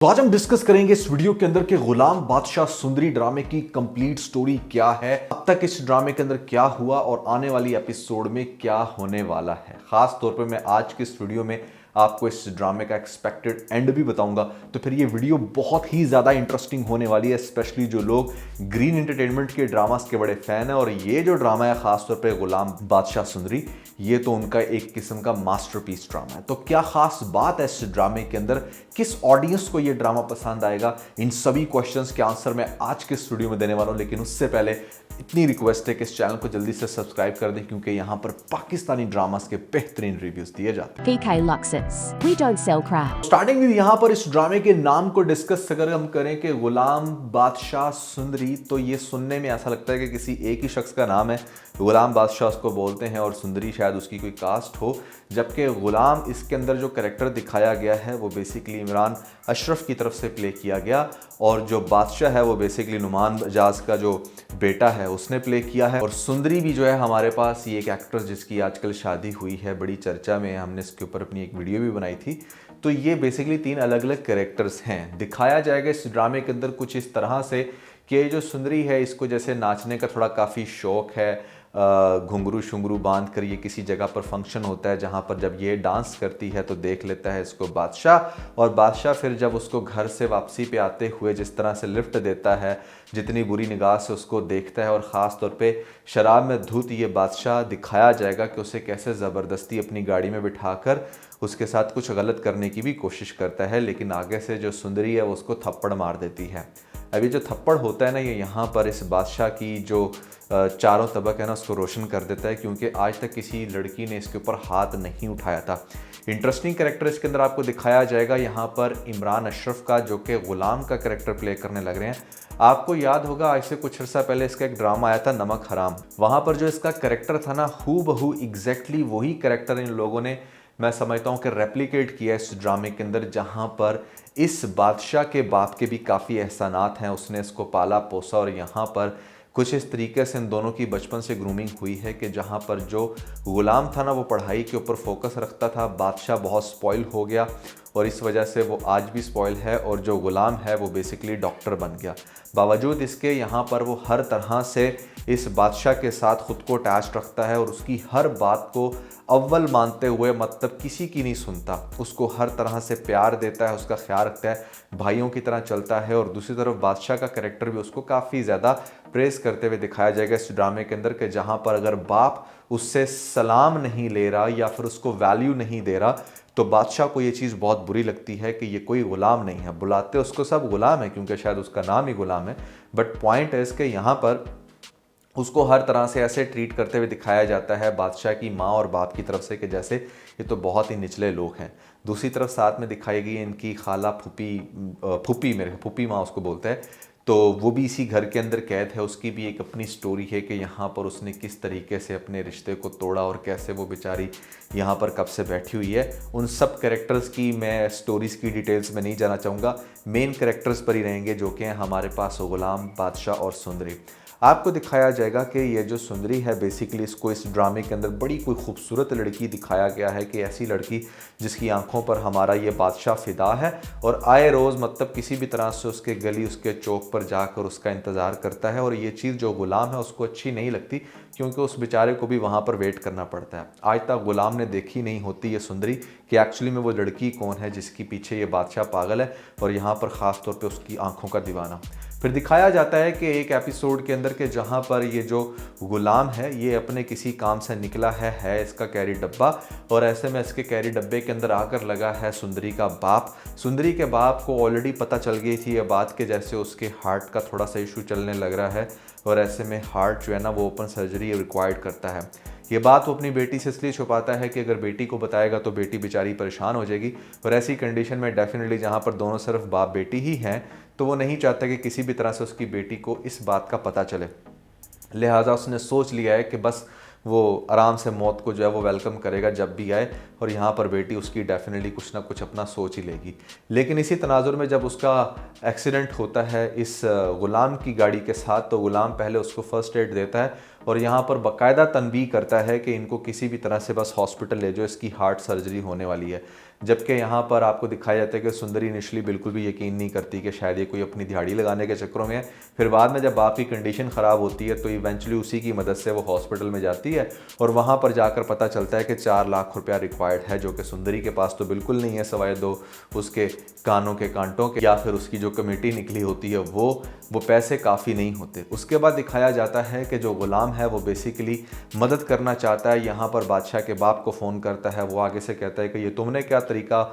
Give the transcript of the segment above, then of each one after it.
तो आज हम डिस्कस करेंगे इस वीडियो के अंदर कि गुलाम बादशाह सुंदरी ड्रामे की कंप्लीट स्टोरी क्या है, अब तक इस ड्रामे के अंदर क्या हुआ और आने वाली एपिसोड में क्या होने वाला है। खास तौर पे मैं आज के इस वीडियो में आपको इस ड्रामे का एक्सपेक्टेड एंड भी बताऊंगा। तो फिर ये वीडियो बहुत ही ज़्यादा इंटरेस्टिंग होने वाली है, स्पेशली जो लोग ग्रीन एंटरटेनमेंट के ड्रामास के बड़े फ़ैन हैं। और ये जो ड्रामा है खासतौर पे गुलाम बादशाह सुंदरी, ये तो उनका एक किस्म का मास्टरपीस ड्रामा है। तो क्या खास बात है इस ड्रामे के अंदर, किस ऑडियंस को ये ड्रामा पसंद आएगा, इन सभी क्वेश्चंस के आंसर मैं आज के इस वीडियो में देने वाला हूं। लेकिन उससे पहले इतनी रिक्वेस्ट है कि इस चैनल को जल्दी से सब्सक्राइब कर दें, क्योंकि यहां पर पाकिस्तानी ड्रामास के बेहतरीन रिव्यूज दिए जाते हैं। PK Luxus. We don't sell crap. Starting में यहां पर इस ड्रामे के नाम को डिस्कस अगर हम करें कि गुलाम बादशाह सुंदरी, तो ये सुनने में ऐसा लगता है कि किसी एक ही शख्स का नाम है। गुलाम बादशाह उसको बोलते हैं और सुंदरी शायद उसकी कोई कास्ट हो, जबकि गुलाम इसके अंदर जो कैरेक्टर दिखाया गया है वो बेसिकली इमरान अशरफ की तरफ से प्ले किया गया, और जो बादशाह है वो बेसिकली नुमान बजाज का जो बेटा है उसने प्ले किया है। और सुंदरी भी जो है हमारे पास ये एक एक्ट्रेस जिसकी आजकल शादी हुई है, बड़ी चर्चा में, हमने इसके ऊपर अपनी एक वीडियो भी बनाई थी। तो ये बेसिकली 3 अलग अलग कैरेक्टर्स हैं। दिखाया जाएगा इस ड्रामे के अंदर कुछ इस तरह से कि जो सुंदरी है इसको जैसे नाचने का थोड़ा काफ़ी शौक है, घुंघरू शुंघरू बांध कर ये किसी जगह पर फंक्शन होता है जहाँ पर जब ये डांस करती है तो देख लेता है इसको बादशाह, और बादशाह फिर जब उसको घर से वापसी पे आते हुए जिस तरह से लिफ्ट देता है, जितनी बुरी निगाह से उसको देखता है, और ख़ास तौर पे शराब में धुत ये बादशाह दिखाया जाएगा कि उसे कैसे ज़बरदस्ती अपनी गाड़ी में बिठाकर उसके साथ कुछ गलत करने की भी कोशिश करता है। लेकिन आगे से जो सुंदरी है वो उसको थप्पड़ मार देती है। अभी जो थप्पड़ होता है ना, ये यहाँ पर इस बादशाह की जो चारों तबक है ना उसको रोशन कर देता है, क्योंकि आज तक किसी लड़की ने इसके ऊपर हाथ नहीं उठाया था। इंटरेस्टिंग कैरेक्टर इसके अंदर आपको दिखाया जाएगा यहाँ पर इमरान अशरफ का, जो कि गुलाम का कैरेक्टर प्ले करने लग रहे हैं। आपको याद होगा आज से कुछ अर्सा पहले इसका एक ड्रामा आया था नमक हराम, वहाँ पर जो इसका कैरेक्टर था ना, हूबहू एग्जैक्टली वही कैरेक्टर इन लोगों ने, मैं समझता हूँ कि रेप्लिकेट किया इस ड्रामे के अंदर, जहाँ पर इस बादशाह के बाप के भी काफ़ी एहसानात हैं, उसने इसको पाला पोसा, और यहाँ पर कुछ इस तरीके से इन दोनों की बचपन से ग्रूमिंग हुई है कि जहाँ पर जो गुलाम था ना वो पढ़ाई के ऊपर फोकस रखता था, बादशाह बहुत स्पॉइल हो गया और इस वजह से वो आज भी स्पॉइल है, और जो गुलाम है वो बेसिकली डॉक्टर बन गया। बावजूद इसके यहाँ पर वो हर तरह से इस बादशाह के साथ ख़ुद को अटैच रखता है और उसकी हर बात को अव्वल मानते हुए, मतलब किसी की नहीं सुनता, उसको हर तरह से प्यार देता है, उसका ख्याल रखता है, भाइयों की तरह चलता है। और दूसरी तरफ बादशाह का कैरेक्टर भी उसको काफ़ी ज़्यादा प्रेस करते हुए दिखाया जाएगा इस ड्रामे के अंदर, कि जहाँ पर अगर बाप उससे सलाम नहीं ले रहा या फिर उसको वैल्यू नहीं दे रहा, तो बादशाह को ये चीज़ बहुत बुरी लगती है कि ये कोई गुलाम नहीं है। बुलाते उसको सब गुलाम है क्योंकि शायद उसका नाम ही गुलाम है, बट पॉइंट है इसके यहाँ पर उसको हर तरह से ऐसे ट्रीट करते हुए दिखाया जाता है बादशाह की माँ और बाप की तरफ से कि जैसे ये तो बहुत ही निचले लोग हैं। दूसरी तरफ साथ में दिखाई गई इनकी खाला फूफी माँ उसको बोलता है, तो वो भी इसी घर के अंदर कैद है। उसकी भी एक अपनी स्टोरी है कि यहाँ पर उसने किस तरीके से अपने रिश्ते को तोड़ा और कैसे वो बेचारी यहाँ पर कब से बैठी हुई है। उन सब कैरेक्टर्स की मैं स्टोरीज़ की डिटेल्स में नहीं जाना चाहूँगा, मेन कैरेक्टर्स पर ही रहेंगे जो कि हैं हमारे पास गुलाम बादशाह और सुंदरी। आपको दिखाया जाएगा कि ये जो सुंदरी है बेसिकली इसको इस ड्रामे के अंदर बड़ी कोई खूबसूरत लड़की दिखाया गया है, कि ऐसी लड़की जिसकी आंखों पर हमारा ये बादशाह फ़िदा है और आए रोज़ मतलब किसी भी तरह से उसके गली उसके चौक पर जाकर उसका इंतज़ार करता है। और ये चीज़ जो गुलाम है उसको अच्छी नहीं लगती, क्योंकि उस बेचारे को भी वहाँ पर वेट करना पड़ता है। आज तक गुलाम ने देखी नहीं होती ये सुंदरी कि एक्चुअली में वो लड़की कौन है जिसकी पीछे ये बादशाह पागल है, और यहाँ पर ख़ास तौर पर उसकी आँखों का दीवाना। फिर दिखाया जाता है कि एक एपिसोड के अंदर के जहाँ पर ये जो गुलाम है ये अपने किसी काम से निकला है इसका कैरी डब्बा, और ऐसे में इसके कैरी डब्बे के अंदर आकर लगा है सुंदरी का बाप। सुंदरी के बाप को ऑलरेडी पता चल गई थी ये बात कि जैसे उसके हार्ट का थोड़ा सा इशू चलने लग रहा है, और ऐसे में हार्ट जो है ना वो ओपन सर्जरी रिक्वायर्ड करता है। ये बात वो अपनी बेटी से इसलिए छुपाता है कि अगर बेटी को बताएगा तो बेटी बेचारी परेशान हो जाएगी, और ऐसी कंडीशन में डेफिनेटली जहाँ पर दोनों सिर्फ बाप बेटी ही हैं, तो वो नहीं चाहता कि किसी भी तरह से उसकी बेटी को इस बात का पता चले। लिहाजा उसने सोच लिया है कि बस वो आराम से मौत को जो है वो वेलकम करेगा जब भी आए, और यहाँ पर बेटी उसकी डेफिनेटली कुछ ना कुछ अपना सोच ही लेगी। लेकिन इसी तनाजुर में जब उसका एक्सीडेंट होता है इस गुलाम की गाड़ी के साथ, तो गुलाम पहले उसको फर्स्ट एड देता है और यहाँ पर बाकायदा तनबीह करता है कि इनको किसी भी तरह से बस हॉस्पिटल ले जाओ, इसकी हार्ट सर्जरी होने वाली है। जबकि यहाँ पर आपको दिखाया जाता है कि सुंदरी इनिशली बिल्कुल भी यकीन नहीं करती कि शायद ये कोई अपनी दिहाड़ी लगाने के चक्करों में है। फिर बाद में जब बाप की कंडीशन ख़राब होती है तो इवेंचुअली उसी की मदद से वो हॉस्पिटल में जाती है और वहाँ पर जाकर पता चलता है कि 4 लाख रुपया रिक्वायर्ड है, जो कि सुंदरी के पास तो बिल्कुल नहीं है, सवाए 2 उसके कानों के कांटों के, या फिर उसकी जो कमेटी निकली होती है वो पैसे काफ़ी नहीं होते। उसके बाद दिखाया जाता है कि जो गुलाम है वो बेसिकली मदद करना चाहता है। यहाँ पर बादशाह के बाप को फ़ोन करता है, वो आगे से कहता है कि ये तुमने क्या तरीका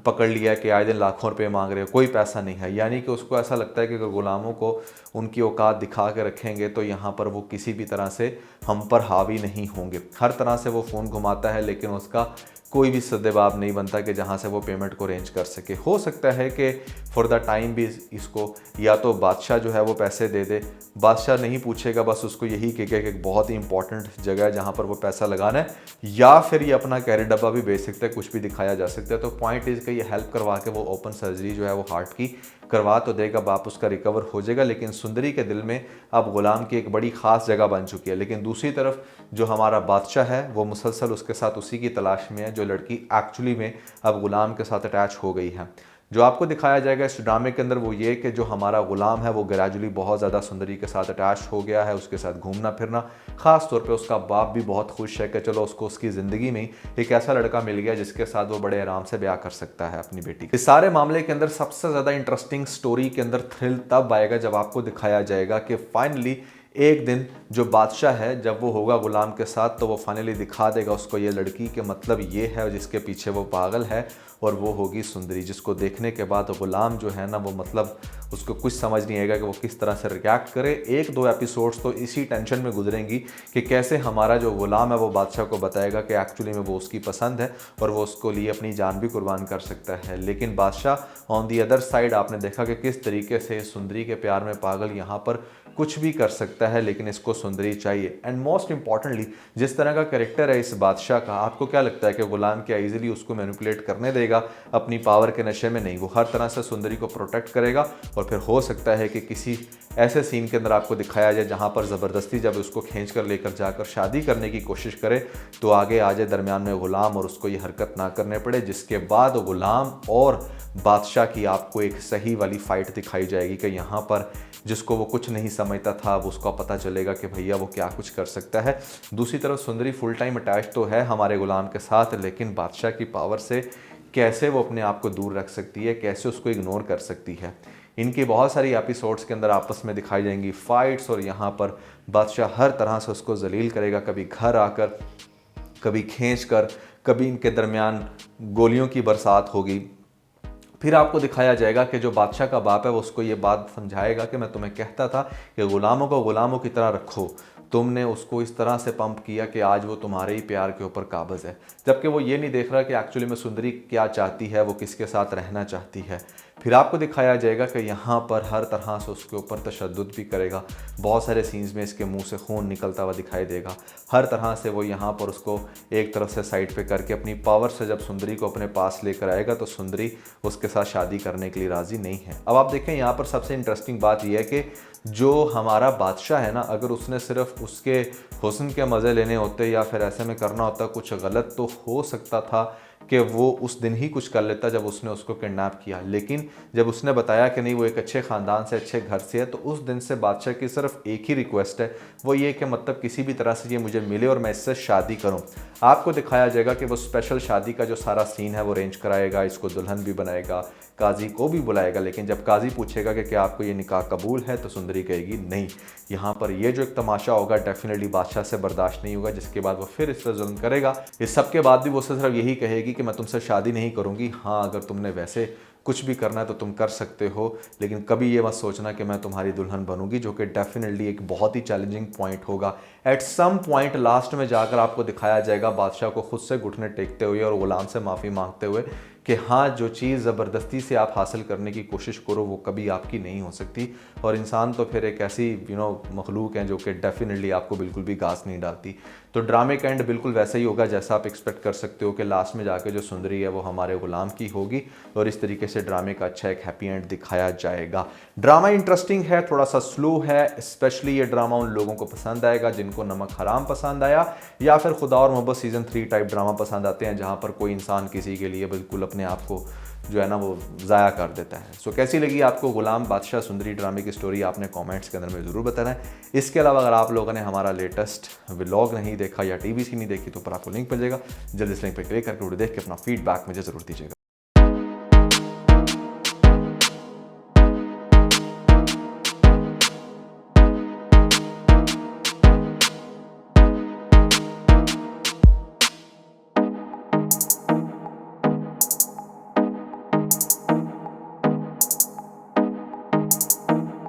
पकड़ लिया है कि आए दिन लाखों रुपए मांग रहे हो, कोई पैसा नहीं है। यानी कि उसको ऐसा लगता है कि अगर गुलामों को उनकी औकात दिखा के रखेंगे तो यहाँ पर वो किसी भी तरह से हम पर हावी नहीं होंगे। हर तरह से वो फ़ोन घुमाता है लेकिन उसका कोई भी सद्देबाब नहीं बनता कि जहाँ से वो पेमेंट को अरेंज कर सके। हो सकता है कि फॉर द टाइम भी इसको या तो बादशाह जो है वो पैसे दे दे, बादशाह नहीं पूछेगा, बस उसको यही कहेगा कि एक बहुत ही इंपॉर्टेंट जगह है जहाँ पर वो पैसा लगाना है, या फिर ये अपना कैरी डब्बा भी बेच सकता है, कुछ भी दिखाया जा सकता है। तो पॉइंट इज़ कि ये हेल्प करवा के वो ओपन सर्जरी जो है वो हार्ट की करवा तो देगा, बाप उसका रिकवर हो जाएगा। लेकिन सुंदरी के दिल में अब गुलाम की एक बड़ी ख़ास जगह बन चुकी है। लेकिन दूसरी तरफ जो हमारा बादशाह है वो मुसलसल उसके साथ उसी की तलाश में है जो लड़की एक्चुअली में अब गुलाम के साथ अटैच हो गई है। जो आपको दिखाया जाएगा इस ड्रामे के अंदर वो ये कि जो हमारा गुलाम है वो ग्रेजुअली बहुत ज़्यादा सुंदरी के साथ अटैच हो गया है, उसके साथ घूमना फिरना, ख़ास तौर पे उसका बाप भी बहुत खुश है कि चलो उसको उसकी ज़िंदगी में एक ऐसा लड़का मिल गया जिसके साथ वो बड़े आराम से ब्याह कर सकता है अपनी बेटी। इस सारे मामले के अंदर सबसे ज़्यादा इंटरेस्टिंग स्टोरी के अंदर थ्रिल तब आएगा जब आपको दिखाया जाएगा कि फाइनली एक दिन जो बादशाह है जब वो होगा गुलाम के साथ तो वो फाइनली दिखा देगा उसको ये लड़की के मतलब ये है जिसके पीछे वो पागल है, और वो होगी सुंदरी, जिसको देखने के बाद गुलाम जो है ना वो मतलब उसको कुछ समझ नहीं आएगा कि वो किस तरह से रिएक्ट करे। 1-2 एपिसोड्स तो इसी टेंशन में गुजरेंगी कि कैसे हमारा जो गुलाम है वो बादशाह को बताएगा कि एक्चुअली में वो उसकी पसंद है और वो उसको लिए अपनी जान भी कुर्बान कर सकता है। लेकिन बादशाह ऑन दी अदर साइड आपने देखा कि किस तरीके से सुंदरी के प्यार में पागल यहाँ पर कुछ भी कर सकता है, लेकिन इसको सुंदरी चाहिए। एंड मोस्ट इंपॉर्टेंटली जिस तरह का कैरेक्टर है इस बादशाह का, आपको क्या लगता है कि गुलाम क्या इजीली उसको मैनिपुलेट करने देगा अपनी पावर के नशे में? नहीं, वो हर तरह से सुंदरी को प्रोटेक्ट करेगा। और फिर हो सकता है कि किसी ऐसे सीन के अंदर आपको दिखाया जाए जहाँ पर ज़बरदस्ती जब उसको खींच कर लेकर जाकर शादी करने की कोशिश करे तो आगे आ जाए दरमियान में गुलाम और उसको ये हरकत ना करने पड़े, जिसके बाद गुलाम और बादशाह की आपको एक सही वाली फ़ाइट दिखाई जाएगी कि यहाँ पर जिसको वो कुछ नहीं समझता था वो उसको पता चलेगा कि भैया वो क्या कुछ कर सकता है। दूसरी तरफ सुंदरी फुल टाइम अटैच तो है हमारे गुलाम के साथ, लेकिन बादशाह की पावर से कैसे वो अपने आप को दूर रख सकती है, कैसे उसको इग्नोर कर सकती है। इनकी बहुत सारी एपिसोड्स के अंदर आपस में दिखाई जाएंगी फाइट्स, और यहाँ पर बादशाह हर तरह से उसको जलील करेगा, कभी घर आकर, कभी खींच कर, कभी इनके दरमियान गोलियों की बरसात होगी। फिर आपको दिखाया जाएगा कि जो बादशाह का बाप है वो उसको ये बात समझाएगा कि मैं तुम्हें कहता था कि गुलामों को गुलामों की तरह रखो, तुमने उसको इस तरह से पंप किया कि आज वो तुम्हारे ही प्यार के ऊपर काबिज है। जबकि वो ये नहीं देख रहा कि एक्चुअली में सुंदरी क्या चाहती है, वो किसके साथ रहना चाहती है। फिर आपको दिखाया जाएगा कि यहाँ पर हर तरह से उसके ऊपर तशद्दुद भी करेगा। बहुत सारे सीन्स में इसके मुंह से खून निकलता हुआ दिखाई देगा। हर तरह से वो यहाँ पर उसको एक तरफ से साइड पे करके अपनी पावर से जब सुंदरी को अपने पास लेकर आएगा तो सुंदरी उसके साथ शादी करने के लिए राज़ी नहीं है। अब आप देखें यहाँ पर सबसे इंटरेस्टिंग बात यह है कि जो हमारा बादशाह है ना, अगर उसने सिर्फ उसके हुस्न के मज़े लेने होते या फिर ऐसे में करना होता कुछ गलत, तो हो सकता था कि वो उस दिन ही कुछ कर लेता जब उसने उसको किडनैप किया। लेकिन जब उसने बताया कि नहीं वो एक अच्छे ख़ानदान से, अच्छे घर से है, तो उस दिन से बादशाह की सिर्फ एक ही रिक्वेस्ट है, वो ये कि मतलब किसी भी तरह से ये मुझे मिले और मैं इससे शादी करूं। आपको दिखाया जाएगा कि वो स्पेशल शादी का जो सारा सीन है वो अरेंज कराएगा, इसको दुल्हन भी बनाएगा, काजी को भी बुलाएगा। लेकिन जब काजी पूछेगा कि क्या आपको ये निकाह कबूल है तो सुंदरी कहेगी नहीं। यहाँ पर ये जो एक तमाशा होगा डेफिनेटली बादशाह से बर्दाश्त नहीं होगा, जिसके बाद वो फिर इस पर जुल्म करेगा। इस सब के बाद भी वो सिर्फ यही कहेगी कि मैं तुमसे शादी नहीं करूँगी, हाँ अगर तुमने वैसे कुछ भी करना है तो तुम कर सकते हो, लेकिन कभी ये मत सोचना कि मैं तुम्हारी दुल्हन बनूंगी, जो कि डेफिनेटली एक बहुत ही चैलेंजिंग पॉइंट होगा। एट सम पॉइंट लास्ट में जाकर आपको दिखाया जाएगा बादशाह को खुद से घुटने टेकते हुए और गुलाम से माफ़ी मांगते हुए कि हाँ जो चीज़ ज़बरदस्ती से आप हासिल करने की कोशिश करो वो कभी आपकी नहीं हो सकती। और इंसान तो फिर एक ऐसी मखलूक हैं जो कि डेफिनेटली आपको बिल्कुल भी घास नहीं डालती। तो ड्रामे का एंड बिल्कुल वैसा ही होगा जैसा आप एक्सपेक्ट कर सकते हो कि लास्ट में जाके जो सुंदरी है वो हमारे गुलाम की होगी, और इस तरीके से ड्रामे का अच्छा एक हैप्पी एंड दिखाया जाएगा। ड्रामा इंटरेस्टिंग है, थोड़ा सा स्लो है, स्पेशली ये ड्रामा उन लोगों को पसंद आएगा जिनको नमक हराम पसंद आया या फिर खुदा और मोहब्बत सीज़न 3 टाइप ड्रामा पसंद आते हैं, जहाँ पर कोई इंसान किसी के लिए बिल्कुल अपने आप को जो है ना वो ज़ाया कर देता है। सो कैसी लगी आपको गुलाम बादशाह सुंदरी ड्रामे की स्टोरी, आपने कमेंट्स के अंदर में ज़रूर बताना है। इसके अलावा अगर आप लोगों ने हमारा लेटेस्ट व्लॉग नहीं देखा या टीवी नहीं देखी तो ऊपर आपको लिंक मिल जाएगा, जल्दी इस लिंक पर क्लिक करके वीडियो देख के अपना फीडबैक मुझे ज़रूर दीजिएगा।